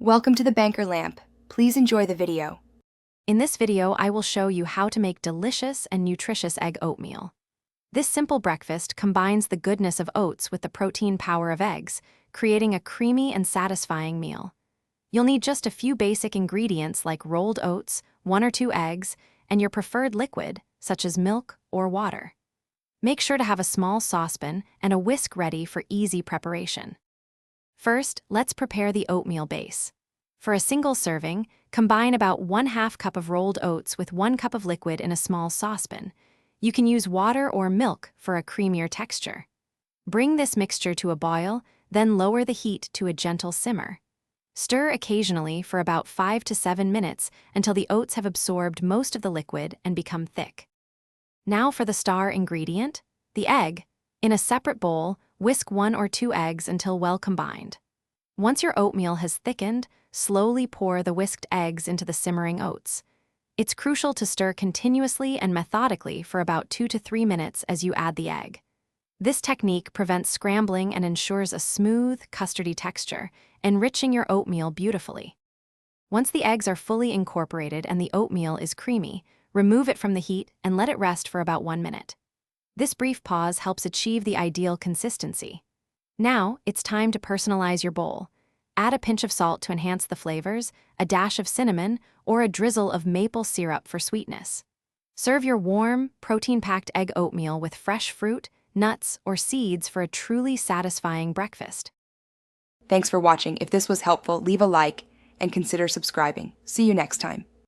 Welcome to the Banker Lamp. Please enjoy the video. In this video, I will show you how to make delicious and nutritious egg oatmeal. This simple breakfast combines the goodness of oats with the protein power of eggs, creating a creamy and satisfying meal. You'll need just a few basic ingredients like rolled oats, 1 or 2 eggs, and your preferred liquid, such as milk or water. Make sure to have a small saucepan and a whisk ready for easy preparation. First, let's prepare the oatmeal base. For a single serving, combine about 1/2 cup of rolled oats with 1 cup of liquid in a small saucepan. You can use water or milk for a creamier texture. Bring this mixture to a boil, then lower the heat to a gentle simmer. Stir occasionally for about 5 to 7 minutes until the oats have absorbed most of the liquid and become thick. Now for the star ingredient, the egg. In a separate bowl, whisk 1 or 2 eggs until well combined. Once your oatmeal has thickened, slowly pour the whisked eggs into the simmering oats. It's crucial to stir continuously and methodically for about 2 to 3 minutes as you add the egg. This technique prevents scrambling and ensures a smooth, custardy texture, enriching your oatmeal beautifully. Once the eggs are fully incorporated and the oatmeal is creamy, remove it from the heat and let it rest for about 1 minute. This brief pause helps achieve the ideal consistency. Now, it's time to personalize your bowl. Add a pinch of salt to enhance the flavors, a dash of cinnamon, or a drizzle of maple syrup for sweetness. Serve your warm, protein-packed egg oatmeal with fresh fruit, nuts, or seeds for a truly satisfying breakfast. Thanks for watching. If this was helpful, leave a like and consider subscribing. See you next time.